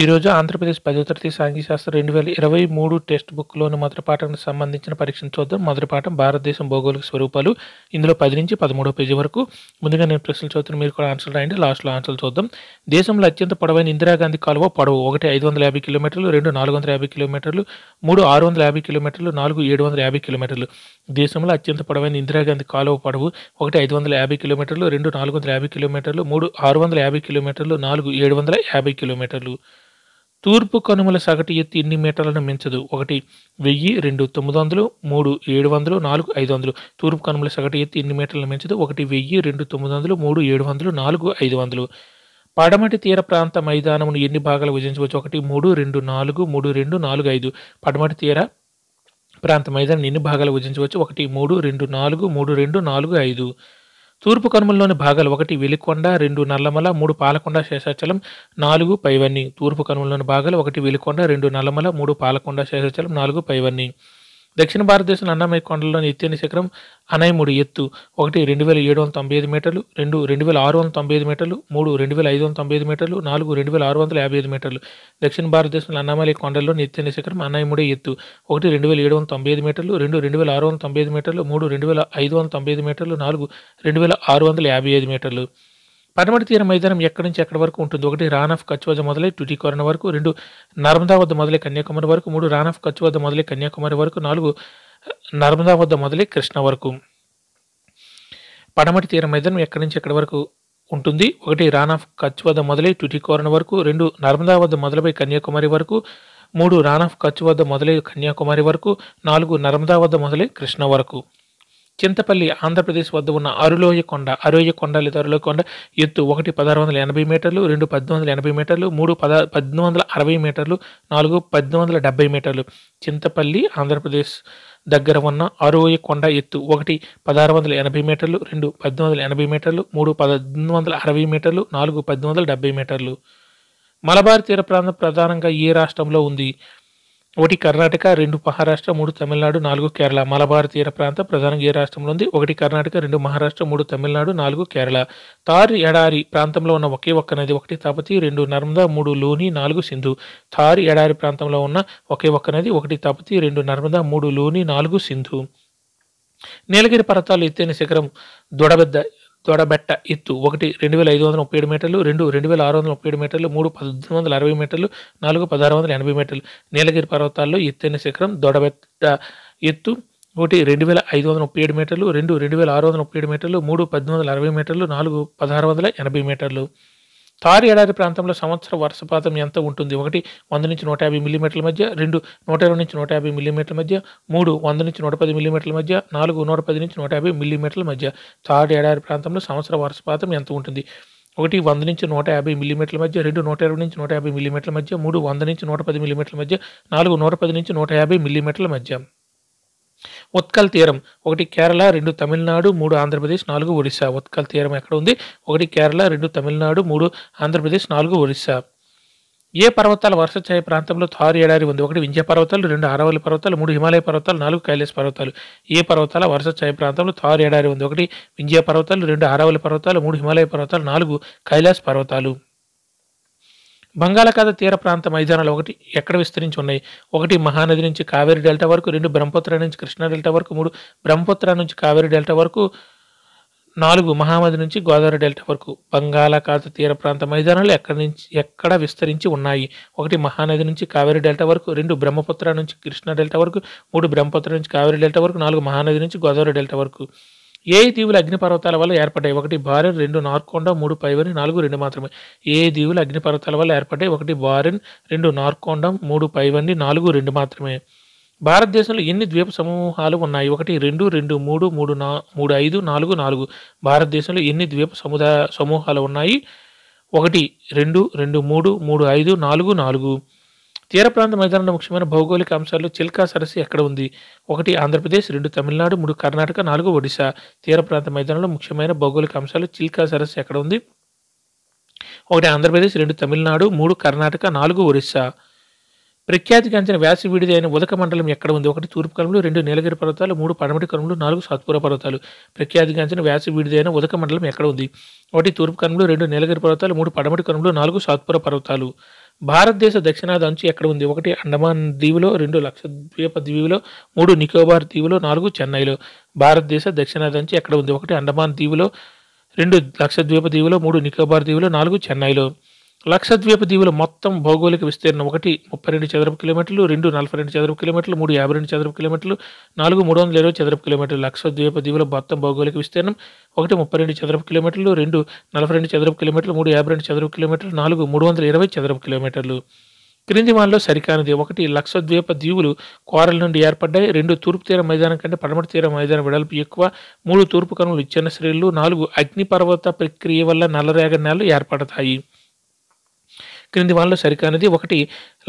ఈరోజు ఆంధ్రప్రదేశ్ 10వ తరగతి సాంఘిక శాస్త్రం 2023 టెక్స్ట్ బుక్‌లోని మొదటి పాఠానికి సంబంధించిన పరీక్షను చూద్దాం. మొదటి పాఠం భారతదేశం భౌగోళిక స్వరూపాలు. ఇందులో 10 నుంచి 13వ పేజీ వరకు. ముందుగా నేను ప్రశ్నలు చదువుతాను. మీరు కూడా ఆన్సర్లు రాయండి. లాస్ట్‌లో ఆన్సర్లు చూద్దాం. దేశంలో అత్యంత పొడవైన ఇందిరాగాంధీ కాలువ పొడవు 1 550 కిలోమీటర్లు, 2 450 కిలోమీటర్లు, 3 650 కిలోమీటర్లు, 4 750 కిలోమీటర్లు. దేశంలో అత్యంత పొడవైన ఇందిరాగాంధీ కాలువ పొడవు 1 550 కిలోమీటర్లు, 2 450 కిలోమీటర్లు, 3 650 కిలోమీటర్లు, 4 750 కిలోమీటర్లు. తూర్పు కనుమల సగటు ఎత్తు ఎన్ని మీటర్లను మించదు? 1 1000, 2 900, 3 700, 4 500. తూర్పు కనుమల సగటు ఎత్తు ఎన్ని మీటర్లను మించదు? 1 1000, 2 900, 3 700, 4 500. పడమటి తీర ప్రాంత మైదానమును ఎన్ని భాగాలు విభజించవచ్చు? 1 3 2 4 3 2 4 5. పడమటి తీర ప్రాంత మైదానం ఎన్ని భాగాలు విభజించవచ్చు? 1 3 2 4 3 2 4 5. తూర్పు కనుమలలోని భాగాలు 1 వెలికొండ, 2 నల్లమల, 3 పాలకొండ శేషాచలం, 4 పైవన్నీ. తూర్పు కనుమలలోని భాగాలు 1 వెలికొండ, 2 నల్లమల, 3 పాలకొండ శేషాచలం, 4 పైవన్నీ. దక్షిణ భారతదేశం అన్నమయ్య కొండలలోని ఎత్తైన శిఖరం అనైముడి ఎత్తు 1 2795 మీటర్లు, 2 2695 మీటర్లు, 3 2595 మీటర్లు, 4 2655 మీటర్లు. దక్షిణ భారతదేశంలో అన్నమయ్య కొండలలోని ఎత్తైన శిఖరం అనైముడి ఎత్తు 1 2795 మీటర్లు, 2 2695 మీటర్లు, 3 2595 మీటర్లు, 4 2655 మీటర్లు. పడమటి తీర మైదానం ఎక్కడి నుంచి ఎక్కడి వరకు ఉంటుంది? 1 రాన్ ఆఫ్ కచ్ వద్ద మొదలై టుటికోరన్ వరకు, 2 నర్మదా వద్ద మొదలై కన్యాకుమారి వరకు, 3 రాన్ ఆఫ్ కచ్ వద్ద మొదలై కన్యాకుమారి వరకు, 4 నర్మదా వద్ద మొదలై కృష్ణ వరకు. పడమటి తీర మైదానం ఎక్కడి నుంచి ఎక్కడి వరకు ఉంటుంది? 1 రాన్ ఆఫ్ కచ్ వద్ద మొదలై టుటికోరన్ వరకు, 2 నర్మదా వద్ద మొదలై కన్యాకుమారి వరకు, 3 రాన్ ఆఫ్ కచ్ వద్ద మొదలై కన్యాకుమారి వరకు, 4 నర్మదా వద్ద మొదలై కృష్ణ వరకు. చింతపల్లి ఆంధ్రప్రదేశ్ వద్ద ఉన్న అరులోయ కొండ లేదా అరులోయ కొండ ఎత్తు 1 1680 మీటర్లు, 2 1880 మీటర్లు, 3 1860 మీటర్లు, 4 1870 మీటర్లు. చింతపల్లి ఆంధ్రప్రదేశ్ దగ్గర ఉన్న అరులోయ కొండ ఎత్తు 1 1680 మీటర్లు, 2 1880 మీటర్లు, 3 1860 మీటర్లు, 4 1870 మీటర్లు. మలబార్ తీర ప్రాంతం ప్రధానంగా ఏ రాష్ట్రంలో ఉంది? 1 కర్ణాటక, 2 మహారాష్ట్ర, 3 తమిళనాడు, 4 కేరళ. మలబార్ తీర ప్రాంతం ప్రధానంగా ఏ రాష్ట్రంలో ఉంది? 1 కర్ణాటక, 2 మహారాష్ట్ర, 3 తమిళనాడు, 4 కేరళ. థార్ ఎడారి ప్రాంతంలో ఉన్న ఒకే ఒక్క నది 1 తపతి, 2 నర్మదా, 3 లూని, 4 సింధు. థార్ ఎడారి ప్రాంతంలో ఉన్న ఒకే ఒక్క నది 1 తపతి, 2 నర్మదా, 3 లూని, 4 సింధు. నీలగిరి పర్వతాలు ఎత్తైన శిఖరం దొడబెట్ట ఎత్తు 1 2537 మీటర్లు, 2 2637 మీటర్లు, 3 1860 మీటర్లు, 4 1680 మీటర్లు. నీలగిరి పర్వతాల్లో ఎత్తైన శిఖరం దొడబెట్ట ఎత్తు 1 2537 మీటర్లు, 2 2637 మీటర్లు, 3 1860 మీటర్లు, 4 1680 మీటర్లు. థార్ ఎడారి ప్రాంతంలో సంవత్సర వర్షపాతం ఎంత ఉంటుంది? 1 100 నుంచి 150 మిల్లీమీటర్ల మధ్య, 2 120 నుంచి 150 మిల్లీమీటర్ల మధ్య, 3 100 నుంచి 110 మిల్లీమీటర్ల మధ్య, 4 110 నుంచి 150 మిల్లీమీటర్ల మధ్య. థార్ ఎడారి ప్రాంతంలో సంవత్సర వర్షపాతం ఎంత ఉంటుంది? 1 100 నుంచి 150 మిల్లీమీటర్ల మధ్య, 2 120 నుంచి 150 మిల్లీమీటర్ల మధ్య, 3 100 నుంచి 110 మిల్లీమీటర్ల మధ్య, 4 110 నుంచి 150 మిల్లీమీటర్ల మధ్య. ఉత్కల్ తీరం 1 కేరళ, 2 తమిళనాడు, 3 ఆంధ్రప్రదేశ్, 4 ఒరిస్సా. ఉత్కల్ తీరం ఎక్కడ ఉంది? 1 కేరళ, 2 తమిళనాడు, 3 ఆంధ్రప్రదేశ్, 4 ఒరిస్సా. ఏ పర్వతాల వర్షఛాయ ప్రాంతంలో థార్ ఎడారి ఉంది? 1 వింధ్య పర్వతాలు, 2 ఆరావళి పర్వతాలు, 3 హిమాలయ పర్వతాలు, 4 కైలాస పర్వతాలు. ఏ పర్వతాల వర్షఛాయ ప్రాంతంలో థార్ ఎడారి ఉంది? 1 వింధ్య పర్వతాలు, 2 ఆరావళి పర్వతాలు, 3 హిమాలయ పర్వతాలు, 4 కైలాస పర్వతాలు. బంగాళాఖాత తీర ప్రాంత మైదానాలు 1 ఎక్కడ విస్తరించి ఉన్నాయి? 1 మహానది నుంచి కావేరీ డెల్టా వరకు, 2 బ్రహ్మపుత్ర నుంచి కృష్ణా డెల్టా వరకు, 3 బ్రహ్మపుత్ర నుంచి కావేరీ డెల్టా వరకు, 4 మహానది నుంచి గోదావరి డెల్టా వరకు. బంగాళాఖాత తీర ప్రాంత మైదానాలు ఎక్కడ విస్తరించి ఉన్నాయి? 1 మహానది నుంచి కావేరీ డెల్టా వరకు, 2 బ్రహ్మపుత్ర నుంచి కృష్ణా డెల్టా వరకు, 3 బ్రహ్మపుత్ర నుంచి కావేరీ డెల్టా వరకు, 4 మహానది నుంచి గోదావరి డెల్టా వరకు. ఏ దీవులు అగ్నిపర్వతాల వల్ల ఏర్పడ్డాయి? 1 బారెన్, 2 నార్కొండ, 3 పైవని, 4 2 మాత్రమే. ఏ దీవులు అగ్నిపర్వతాల వల్ల ఏర్పడ్డాయి? 1 బారెన్, 2 నార్కొండం, 3 పైవని, 4 2 మాత్రమే. భారతదేశంలో ఎన్ని ద్వీప సమూహాలు ఉన్నాయి? 1 2 2 3 3 5 4 4. భారతదేశంలో ఎన్ని ద్వీప సమూహాలు ఉన్నాయి? 1 2 2 3 3 5 4 4. తీర ప్రాంత మైదానంలో ముఖ్యమైన భౌగోళిక అంశాలు చిల్కా సరస్సు ఎక్కడ ఉంది? 1 ఆంధ్రప్రదేశ్, 2 తమిళనాడు, 3 కర్ణాటక, 4 ఒడిశా. తీర ప్రాంత మైదానంలో ముఖ్యమైన భౌగోళిక అంశాలు చిల్కా సరస్సు ఎక్కడ ఉంది? 1 ఆంధ్రప్రదేశ్, 2 తమిళనాడు, 3 కర్ణాటక, 4 ఒడిశా. ప్రఖ్యాతిగాంచిన వ్యాసవిడిది అయిన ఉదక మండలం ఎక్కడ ఉంది? 1 తూర్పు కనుమలు, 2 నీలగిరి పర్వతాలు, 3 పడమటి కనుమలు, 4 సాత్పురా పర్వతాలు. ప్రఖ్యాతిగాంచిన వ్యాసవిడిది అయిన ఉదక మండలం ఎక్కడ ఉంది? 1 తూర్పు కనుమలు, 2 నీలగిరి పర్వతాలు, 3 పడమటి కనుమలు, 4 సాత్పురా పర్వతాలు. భారతదేశ దక్షిణాది అంచు ఎక్కడ ఉంది? 1 అండమాన్ దీవులో, 2 లక్షద్వీప దీవులో, 3 నికోబార్ దీవులో, 4 చెన్నైలో. భారతదేశ దక్షిణాది అంచు ఎక్కడ ఉంది? 1 అండమాన్ దీవులో, 2 లక్షద్వీప దీవులో, 3 నికోబార్ దీవులో, 4 చెన్నైలో. లక్షద్వీప దీవుల మొత్తం భౌగోళిక విస్తీర్ణం 1 32 చదరపు కిలోమీటర్లు, 2 42 చదరపు కిలోమీటర్లు, 3 52 చదరపు కిలోమీటర్లు, 4 320 చదరపు కిలోమీటర్లు. లక్షద్వీప దీవుల మొత్తం భౌగోళిక విస్తీర్ణం 1 32 చదరపు కిలోమీటర్లు, 2 42 చదరపు కిలోమీటర్లు, 3 52 చదరపు కిలోమీటర్లు, 4 320 చదరపు కిలోమీటర్లు. క్రింది వానిలో సరికానిది: 1 లక్షద్వీప దీవులు కోరల నుండి ఏర్పడ్డాయి, 2 తూర్పు తీర మైదానం కంటే పడమటి తీర మైదానం వెడల్పు ఎక్కువ, 3 తూర్పు కనుమలు విచ్ఛిన్న శ్రేణులు, 4 అగ్నిపర్వత ప్రక్రియ వల్ల నల్లరేగడి నేలలు ఏర్పడతాయి. క్రింది వానిలో సరికానిది: 1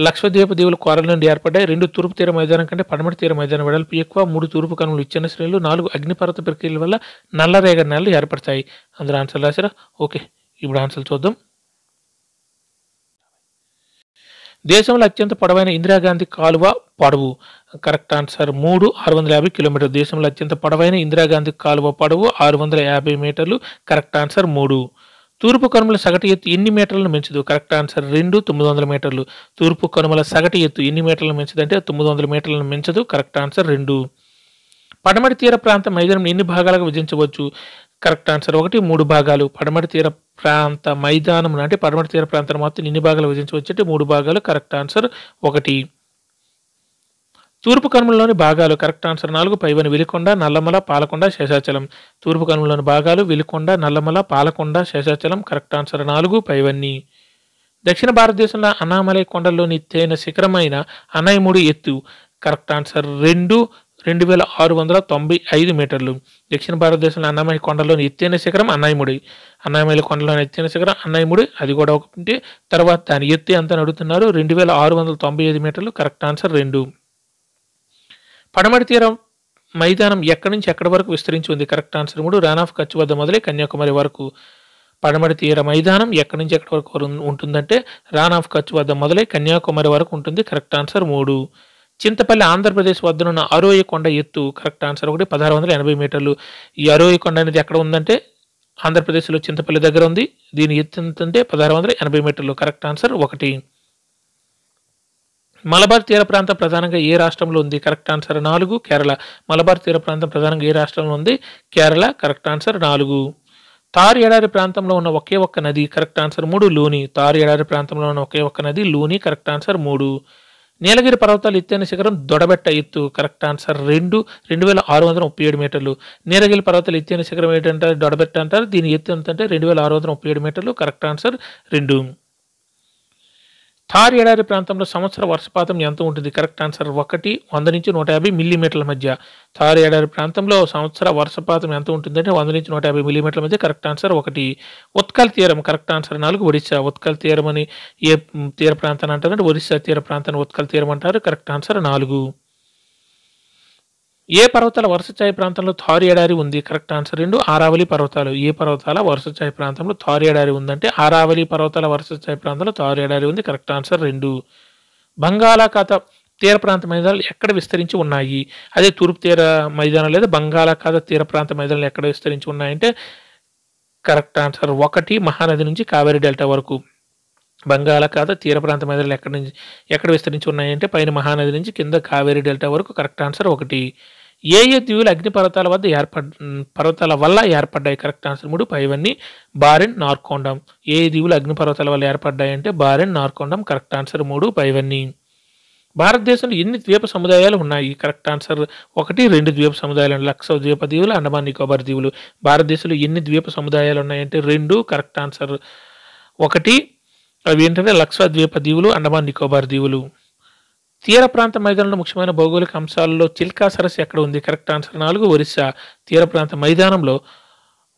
లక్షద్వీప దీవులు కోరల నుండి ఏర్పడ్డాయి, 2 తూర్పు తీర మైదానం కంటే పడమటి తీర మైదానం వెడల్పు ఎక్కువ, 3 తూర్పు కనుమలు విచ్ఛిన్న శ్రేణులు, 4 అగ్నిపర్వత ప్రక్రియల వల్ల నల్లరేగడి నేలలు ఏర్పడతాయి. అందరూ ఆన్సర్ రాశారా? ఓకే, ఇప్పుడు ఆన్సర్ చూద్దాం. దేశంలో అత్యంత పొడవైన ఇందిరాగాంధీ కాలువ పొడవు. కరెక్ట్ ఆన్సర్ 3 650 కిలోమీటర్లు. దేశంలో అత్యంత పొడవైన ఇందిరాగాంధీ కాలువ పొడవు 650 మీటర్లు. Correct answer 3. తూర్పు కనుమల సగటు ఎత్తు ఎన్ని మీటర్లను పెంచదు? కరెక్ట్ ఆన్సర్ 2 900 మీటర్లు. తూర్పు కనుమల సగటు ఎత్తు ఎన్ని మీటర్లను పెంచదు అంటే 900 మీటర్లను పెంచదు. Correct answer 2. పడమటి తీర ప్రాంత మైదానం ఎన్ని భాగాలుగా విభజించవచ్చు? కరెక్ట్ ఆన్సర్ 1 3 భాగాలు. పడమటి తీర ప్రాంత మైదానం అంటే పడమటి తీర ప్రాంతాన్ని మొత్తం ఎన్ని భాగాలు విభజించవచ్చు అంటే 3 భాగాలు. Correct answer 1. తూర్పు కనుమలలోని భాగాలు. కరెక్ట్ ఆన్సర్ 4 పైవని: వెలికొండ, నల్లమల, పాలకొండ, శేషాచలం. తూర్పు కనుమలలోని భాగాలు వెలికొండ, నల్లమల, పాలకొండ, శేషాచలం. కరెక్ట్ ఆన్సర్ 4 పైవన్నీ. దక్షిణ భారతదేశంలో అన్నామలై కొండల్లోని ఎత్తైన శిఖరమైన అన్నైముడి ఎత్తు. కరెక్ట్ ఆన్సర్ 2695 మీటర్లు. దక్షిణ భారతదేశంలో అన్నమయ్య కొండలోని ఎత్తైన శిఖరం అన్నైముడి. అన్నమయ్య కొండలోని ఎత్తైన శిఖరం అన్నైముడి, అది కూడా ఒకటి. తర్వాత దాని ఎత్తు ఎంత అడుగుతున్నారు? 2695 మీటర్లు. Correct answer 2. పడమటి తీర మైదానం ఎక్కడి నుంచి ఎక్కడి వరకు విస్తరించి ఉంది? Correct answer 3 Rann of Kutch వద్ద మొదలై కన్యాకుమారి వరకు. పడమటి తీర మైదానం ఎక్కడి నుంచి ఎక్కడి వరకు ఉంటుందంటే రాన్ ఆఫ్ కచ్ వద్ద మొదలై కన్యాకుమారి వరకు ఉంటుంది. Correct answer 3. చింతపల్లి ఆంధ్రప్రదేశ్ వద్దనున్న అరోయి కొండ ఎత్తు. కరెక్ట్ ఆన్సర్ 1 1680 మీటర్లు. ఈ అరోయి కొండ అనేది ఎక్కడ ఉందంటే ఆంధ్రప్రదేశ్లో చింతపల్లి దగ్గర ఉంది. దీని ఎత్తు ఎంతంటే 1680 మీటర్లు. Correct answer 1. మలబార్ తీర ప్రాంతం ప్రధానంగా ఏ రాష్ట్రంలో ఉంది? Correct answer 4 Kerala. మలబార్ తీర ప్రాంతం ప్రధానంగా ఏ రాష్ట్రంలో ఉంది? కేరళ. Correct answer 4. తారు ఎడారి ప్రాంతంలో ఉన్న ఒకే ఒక్క నది. Correct answer 3 Luni. తారు ఎడారి ప్రాంతంలో ఉన్న ఒకే ఒక్క నది లూని. Correct answer 3. నీలగిరి పర్వతాలు ఎత్తైన శిఖరం దొడబెట్ట ఎత్తు. కరెక్ట్ ఆన్సర్ 2 2637 మీటర్లు. నీలగిరి పర్వతాలు ఎత్తైన శిఖరం ఏంటంటారు? దొడబెట్ట అంటారు. దీని ఎత్తు ఎంతంటే 2637 మీటర్లు. Correct answer 2. థార్ ఎడారి ప్రాంతంలో సంవత్సర వర్షపాతం ఎంత ఉంటుంది? కరెక్ట్ ఆన్సర్ 1 100 నుంచి 150 మిల్లీమీటర్ల మధ్య. థార్ ఎడారి ప్రాంతంలో సంవత్సర వర్షపాతం ఎంత ఉంటుందంటే 100 నుంచి 150 మిల్లీమీటర్ల మధ్య. Correct answer 1. ఉత్కల్ తీరం. Correct answer 4 Odisha. ఉత్కల్ తీరం అని ఏ తీర ప్రాంతాన్ని అంటారంటే ఒరిస్సా తీర ప్రాంతాన్ని ఉత్కల్ తీరం అంటారు. Correct answer 4. ఏ పర్వతాల వర్షఛాయ ప్రాంతంలో థార్ ఎడారి ఉంది? కరెక్ట్ ఆన్సర్ 2 ఆరావళి పర్వతాలు. ఏ పర్వతాల వర్షఛాయ ప్రాంతంలో థార్ ఎడారి ఉందంటే ఆరావళి పర్వతాల వర్షఛాయ ప్రాంతంలో థార్ ఎడారి ఉంది. Correct answer 2. బంగాళాఖాత తీర ప్రాంత మైదానాలు ఎక్కడ విస్తరించి ఉన్నాయి? అదే తూర్పు తీర మైదానం లేదా బంగాళాఖాత తీర ప్రాంత మైదానాలు ఎక్కడ విస్తరించి ఉన్నాయంటే కరెక్ట్ ఆన్సర్ 1 మహానది నుంచి కావేరీ డెల్టా వరకు. బంగాళాఖాత తీర ప్రాంత మైదానాలు ఎక్కడ విస్తరించి ఉన్నాయంటే పైన మహానది నుంచి కింద కావేరీ డెల్టా వరకు. Correct answer 1. ఏ దీవులు అగ్ని పర్వతాల వల్ల ఏర్పడ్డాయి? కరెక్ట్ ఆన్సర్ 3 పైవన్నీ. బారెన్, నార్కోండం. ఏ దీవులు అగ్ని పర్వతాల వల్ల ఏర్పడ్డాయి అంటే బారెన్, నార్కోండం. కరెక్ట్ ఆన్సర్ 3 పైవన్నీ. భారతదేశంలో ఎన్ని ద్వీప సముదాయాలు ఉన్నాయి? Correct answer 1 2 ద్వీప సముదాయాలు. లక్షద్వీప దీవులు, అండమాన్ నికోబార్ దీవులు. భారతదేశంలో ఎన్ని ద్వీప సముదాయాలు ఉన్నాయంటే 2. Correct answer 1. అవి ఏంటంటే లక్షద్వీప దీవులు, అండమాన్ నికోబార్ దీవులు. తీర ప్రాంత మైదానంలో ముఖ్యమైన భౌగోళిక అంశాలలో చిల్కా సరస్సు ఎక్కడ ఉంది? Correct answer 4 Orissa. తీర ప్రాంత మైదానంలో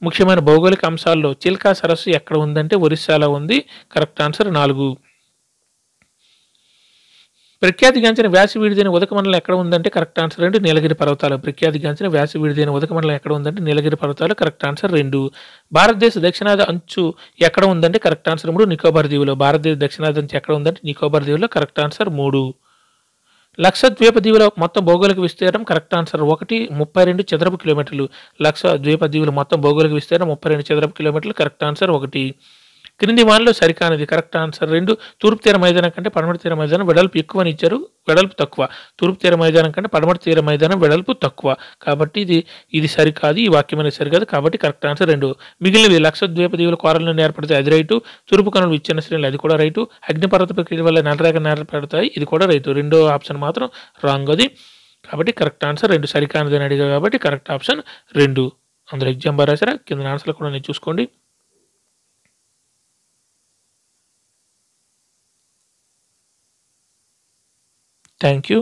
ముఖ్యమైన భౌగోళిక అంశాల్లో చిల్కా సరస్సు ఎక్కడ ఉందంటే ఒరిస్సాలో ఉంది. Correct answer 4. ప్రఖ్యాతిగాంచిన వ్యాసి విడిదైన ఉదక మండలం ఎక్కడ ఉందంటే కరెక్ట్ ఆన్సర్ 2 నీలగిరి పర్వతాలు. ప్రఖ్యాతిగాంచిన వ్యాసి విడిదైన ఉదక మండలం ఎక్కడ ఉందంటే నీలగిరి పర్వతాలు. Correct answer 2. భారతదేశ దక్షిణాది అంచు ఎక్కడ ఉందంటే కరెక్ట్ ఆన్సర్ 3 నికోబార్ దీవులు. భారతదేశ దక్షిణాది అంచు ఎక్కడ ఉందంటే నికోబార్ దీవుల్లో. Correct answer 3. లక్షద్వీప దీవుల మొత్తం భౌగోళిక విస్తీర్ణం. కరెక్ట్ ఆన్సర్ 1 32 చదరపు కిలోమీటర్లు. లక్షద్వీప దీవుల మొత్తం భౌగోళిక విస్తీర్ణం 32 చదరపు కిలోమీటర్లు. Correct answer 1. క్రింది వానిలో సరికానిది. Correct answer 2. తూర్పు తీర మైదానం కంటే పడమటి తీర మైదానం వెడల్పు ఎక్కువని ఇచ్చారు. వెడల్పు తక్కువ. తూర్పు తీర మైదానం కంటే పడమటి తీర మైదానం వెడల్పు తక్కువ. కాబట్టి ఇది సరికాదు. ఈ వాక్యం అనేది సరికాదు. కాబట్టి కరెక్ట్ ఆన్సర్ 2. మిగిలినవి లక్షద్వీప దీవుల కోరలను ఏర్పడతాయి. అది రైటు. తూర్పు కనులు విచ్ఛిన్న శ్రేణులు అది కూడా రైటు. అగ్నిపర్వత ప్రక్రియ వల్ల నల్లరేఖలు ఏర్పడతాయి. ఇది కూడా రైటు. రెండో ఆప్షన్ మాత్రం రాంగ్ అది. కాబట్టి కరెక్ట్ ఆన్సర్ 2 సరికానిది అని అడిగారు కాబట్టి కరెక్ట్ ఆప్షన్ 2. అందులో ఎగ్జామ్ బాగా రాశారా? కింద ఆన్సర్లు కూడా నేను చూసుకోండి. Thank you.